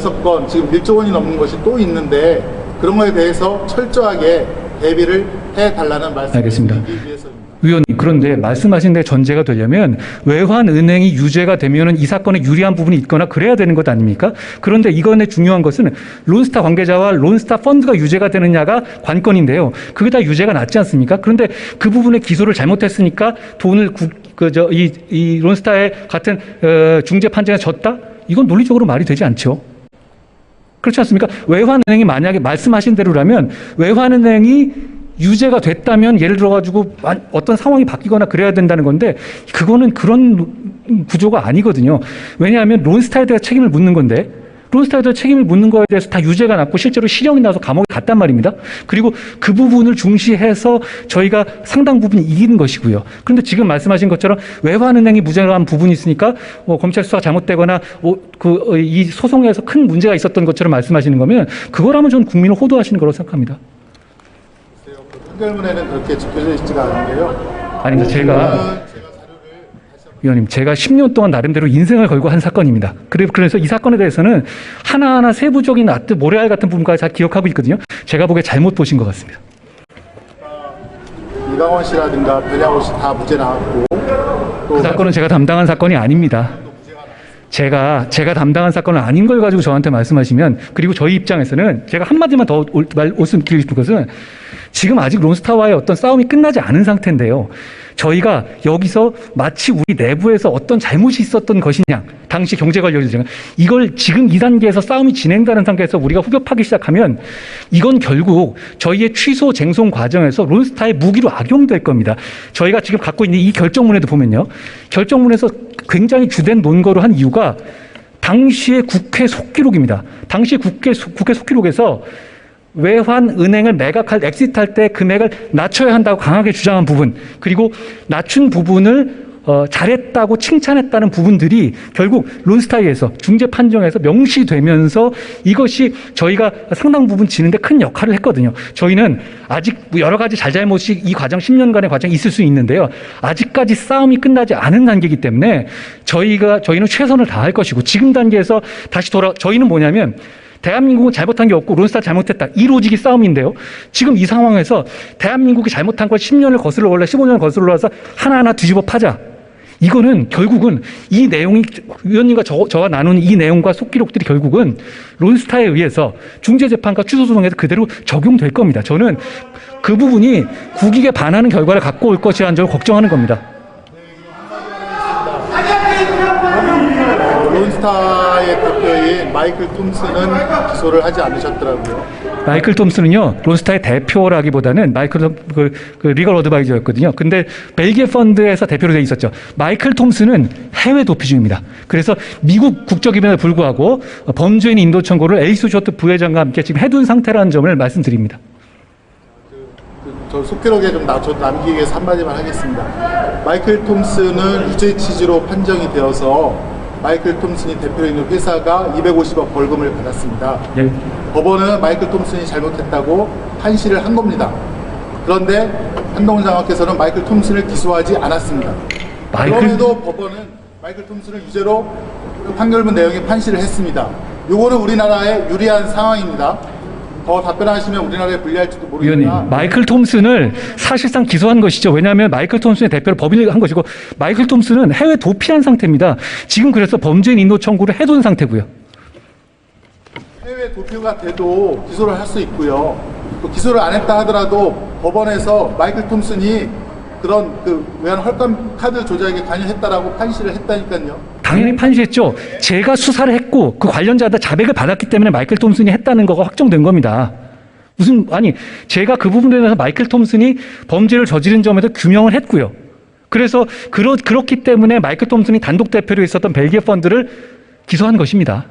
6건 지금 1조 원이 넘는 것이 또 있는데 그런 거에 대해서 철저하게 대비를 해달라는 말씀을 드리기 위해서입니다. 위원님, 그런데 말씀하신 데 전제가 되려면 외환은행이 유죄가 되면은 이 사건에 유리한 부분이 있거나 그래야 되는 것 아닙니까? 그런데 이건의 중요한 것은 론스타 관계자와 론스타 펀드가 유죄가 되느냐가 관건인데요. 그게 다 유죄가 났지 않습니까? 그런데 그 부분에 기소를 잘못했으니까 돈을 이 론스타의 같은 중재 판정에 졌다? 이건 논리적으로 말이 되지 않죠. 그렇지 않습니까? 외환은행이 만약에 말씀하신 대로라면 외환은행이 유죄가 됐다면 예를 들어가지고 어떤 상황이 바뀌거나 그래야 된다는 건데 그거는 그런 구조가 아니거든요. 왜냐하면 론스타에 대해 책임을 묻는 건데 론스타에 대해 책임을 묻는 거에 대해서 다 유죄가 났고 실제로 실형이 나서 감옥에 갔단 말입니다. 그리고 그 부분을 중시해서 저희가 상당 부분 이기는 것이고요. 그런데 지금 말씀하신 것처럼 외환은행이 무죄한 부분이 있으니까 검찰 수사가 잘못되거나 이 소송에서 큰 문제가 있었던 것처럼 말씀하시는 거면 그거라면 저는 국민을 호도하시는 거라고 생각합니다. 판결문에는 그렇게 적혀져 있지가 않은데요. 아닙니다. 위원님, 제가 10년 동안 나름대로 인생을 걸고 한 사건입니다. 그래서 이 사건에 대해서는 하나하나 세부적인 모래알 같은 부분까지 다 기억하고 있거든요. 제가 보기에 잘못 보신 것 같습니다. 이강원 씨라든가 변양호 씨 다 무죄 나왔고 또 그 사건은 제가 담당한 사건이 아닙니다. 제가 담당한 사건은 아닌 걸 가지고 저한테 말씀하시면, 그리고 저희 입장에서는 제가 한마디만 더 말씀드리고 싶은 것은 지금 아직 론스타와의 어떤 싸움이 끝나지 않은 상태인데요. 저희가 여기서 마치 우리 내부에서 어떤 잘못이 있었던 것이냐, 당시 경제관료들은 이걸 지금 이 단계에서 싸움이 진행되는 상태에서 우리가 후벼파기 시작하면 이건 결국 저희의 취소 쟁송 과정에서 론스타의 무기로 악용될 겁니다. 저희가 지금 갖고 있는 이 결정문에도 보면요, 결정문에서 굉장히 주된 논거로 한 이유가 당시의 국회 속기록입니다. 당시 국회 속기록에서 외환은행을 매각할 엑시트할 때 금액을 낮춰야 한다고 강하게 주장한 부분, 그리고 낮춘 부분을 잘했다고 칭찬했다는 부분들이 결국 론스타에서 중재 판정에서 명시되면서 이것이 저희가 상당 부분 지는데 큰 역할을 했거든요. 저희는 아직 여러 가지 잘잘못이 이 과정 10년간의 과정이 있을 수 있는데요. 아직까지 싸움이 끝나지 않은 단계이기 때문에 저희는 최선을 다할 것이고, 지금 단계에서 저희는 뭐냐면 대한민국은 잘못한 게 없고 론스타 잘못했다, 이 로직이 싸움인데요. 지금 이 상황에서 대한민국이 잘못한 걸 10년을 거슬러 올라 15년을 거슬러 올라서 하나하나 뒤집어 파자, 이거는 결국은 이 내용이 위원님과 저와 나누는 이 내용과 속기록들이 결국은 론스타에 의해서 중재재판과 취소소송에서 그대로 적용될 겁니다. 저는 그 부분이 국익에 반하는 결과를 갖고 올 것이라는 점을 걱정하는 겁니다. 론스타의 대표인 마이클 톰슨은 기소를 하지 않으셨더라고요. 마이클 톰슨은요, 론스타의 대표라기보다는 그 리걸 어드바이저였거든요. 근데 벨기에 펀드에서 대표로 되어 있었죠. 마이클 톰슨은 해외 도피중입니다. 그래서 미국 국적임에도 불구하고 범죄인 인도 청구를 에이스 쇼트 부회장과 함께 지금 해둔 상태라는 점을 말씀드립니다. 저 속기록에 좀 남기기 위해서 한마디만 하겠습니다. 마이클 톰슨은 유죄 취지로 판정이 되어서 마이클 톰슨이 대표로 있는 회사가 250억 벌금을 받았습니다. 네. 법원은 마이클 톰슨이 잘못했다고 판시를 한 겁니다. 그런데 한동훈 장관께서는 마이클 톰슨을 기소하지 않았습니다. 그럼에도 법원은 마이클 톰슨을 유죄로 그 판결문 내용에 판시를 했습니다. 이거는 우리나라에 유리한 상황입니다. 더 답변하시면 우리나라에 불리할지도 모르겠으나, 위원님, 마이클 톰슨을 사실상 기소한 것이죠. 왜냐하면 마이클 톰슨의 대표를 법인을 한 것이고, 마이클 톰슨은 해외 도피한 상태입니다. 지금 그래서 범죄인 인도 청구를 해둔 상태고요. 해외 도피가 돼도 기소를 할 수 있고요. 또 기소를 안 했다 하더라도 법원에서 마이클 톰슨이 그런 외환 헐값 카드 조작에 관여했다라고 판시를 했다니까요. 당연히 판시했죠. 제가 수사를 했고 그 관련자들 자백을 받았기 때문에 마이클 톰슨이 했다는 거가 확정된 겁니다. 제가 그 부분에 대해서 마이클 톰슨이 범죄를 저지른 점에도 규명을 했고요. 그래서 그렇기 때문에 마이클 톰슨이 단독 대표로 있었던 벨기에 펀드를 기소한 것입니다.